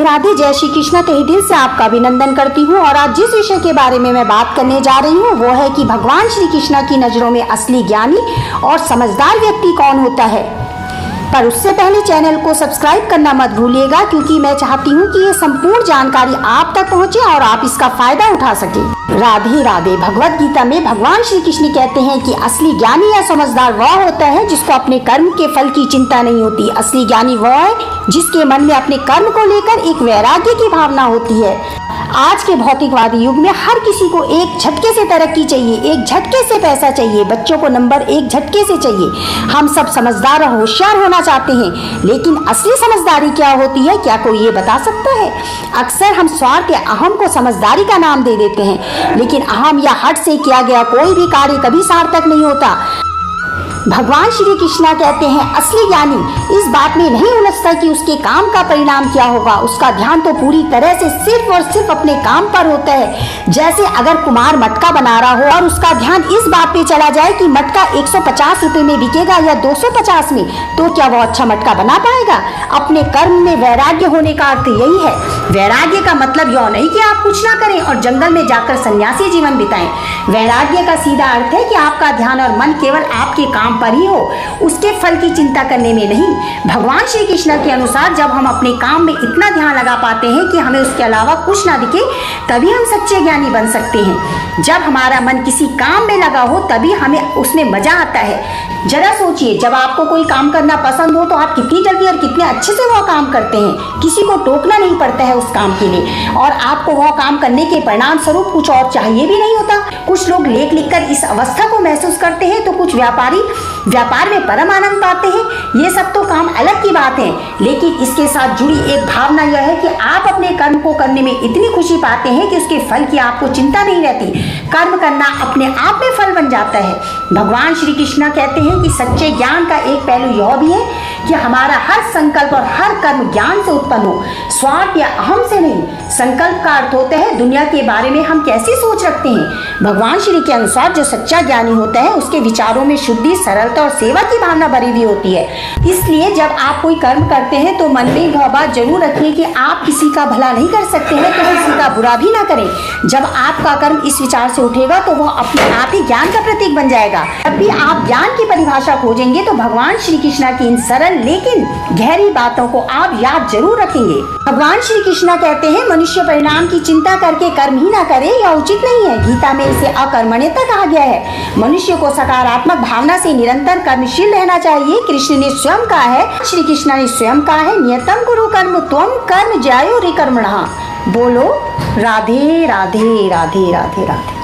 राधे, जय श्री कृष्ण। तहे दिल से आपका अभिनंदन करती हूँ। और आज जिस विषय के बारे में मैं बात करने जा रही हूँ वो है कि भगवान श्री कृष्ण की नजरों में असली ज्ञानी और समझदार व्यक्ति कौन होता है। पर उससे पहले चैनल को सब्सक्राइब करना मत भूलिएगा, क्योंकि मैं चाहती हूँ कि ये संपूर्ण जानकारी आप तक पहुँचे और आप इसका फायदा उठा सके। राधे राधे। भगवत गीता में भगवान श्री कृष्ण कहते हैं कि असली ज्ञानी या समझदार वह होता है जिसको अपने कर्म के फल की चिंता नहीं होती। असली ज्ञानी वह है जिसके मन में अपने कर्म को लेकर एक वैराग्य की भावना होती है। आज के भौतिकवादी युग में हर किसी को एक झटके से तरक्की चाहिए, एक झटके से पैसा चाहिए, बच्चों को नंबर एक झटके से चाहिए। हम सब समझदार और होशियार होना चाहते हैं, लेकिन असली समझदारी क्या होती है, क्या कोई ये बता सकता है? अक्सर हम स्वार्थ या अहम को समझदारी का नाम दे देते हैं, लेकिन अहम या हट से किया गया कोई भी कार्य कभी सार्थक नहीं होता। भगवान श्री कृष्ण कहते हैं असली ज्ञानी इस बात में नहीं उलझता कि उसके काम का परिणाम क्या होगा। उसका ध्यान तो पूरी तरह से सिर्फ और सिर्फ अपने काम पर होता है। जैसे अगर कुम्हार मटका बना रहा हो और उसका ध्यान इस बात पे चला जाए कि मटका 150 रुपए में बिकेगा या 250 में, तो क्या वो अच्छा मटका बना पाएगा? अपने कर्म में वैराग्य होने का अर्थ यही है। वैराग्य का मतलब यह नहीं कि आप कुछ ना करें और जंगल में जाकर सन्यासी जीवन बिताएं। वैराग्य का सीधा अर्थ है कि आपका ध्यान और मन केवल आपके काम पर ही हो, उसके फल की चिंता करने में नहीं। भगवान श्री कृष्ण के अनुसार जब हम अपने काम में इतना ध्यान लगा पाते हैं कि हमें उसके अलावा कुछ ना दिखे, तभी हम सच्चे ज्ञानी बन सकते हैं। जब हमारा मन किसी काम में लगा हो तभी हमें उसमें मजा आता है। जरा सोचिए, जब आपको कोई काम करना पसंद हो तो आप कितनी जल्दी और कितने अच्छे से वह काम करते हैं। किसी को टोकना नहीं पड़ता है उस काम के लिए, और आपको वह काम करने के परिणाम स्वरूप कुछ और चाहिए भी नहीं होता। कुछ लोग लेख लिखकर इस अवस्था को महसूस करते हैं, तो कुछ व्यापारी व्यापार में परम आनंद पाते हैं। ये सब तो काम अलग की बात है, लेकिन इसके साथ जुड़ी एक भावना यह है कि आप अपने कर्म को करने में इतनी खुशी पाते हैं कि उसके फल की आपको चिंता नहीं रहती। कर्म करना अपने आप में फल बन जाता है। भगवान श्री कृष्ण कहते हैं कि सच्चे ज्ञान का एक पहलू यह भी है कि हमारा हर संकल्प और हर कर्म ज्ञान से उत्पन्न हो, स्वार्थ या अहम से नहीं। संकल्प का अर्थ होता है दुनिया के बारे में हम कैसी सोच रखते हैं। भगवान श्री के अनुसार जो सच्चा ज्ञानी होता है उसके विचारों में शुद्धि, सरलता और सेवा की भावना भरी हुई होती है। इसलिए जब आप कोई कर्म करते हैं तो मन में यह बात जरूर रखें कि आप किसी का भला नहीं कर सकते हैं तो किसी का बुरा भी ना करें। जब आपका कर्म इस विचार से उठेगा तो वह अपने आप ही ज्ञान का प्रतीक बन जाएगा। जब भी आप ज्ञान की परिभाषा खोजेंगे तो भगवान श्री कृष्ण की इन सरल लेकिन गहरी बातों को आप याद जरूर रखेंगे। भगवान श्री कृष्ण कहते हैं मनुष्य परिणाम की चिंता करके कर्म ही ना करे, यह उचित नहीं है। गीता में इसे अकर्मण्यता कहा गया है। मनुष्य को सकारात्मक भावना से निरंतर कर्मशील रहना चाहिए। कृष्ण ने स्वयं कहा है, श्री कृष्ण ने स्वयं कहा है, नियतम कुरु कर्म त्वम कर्म ज्यायो रि कर्मणः। बोलो राधे राधे राधे राधे राधे।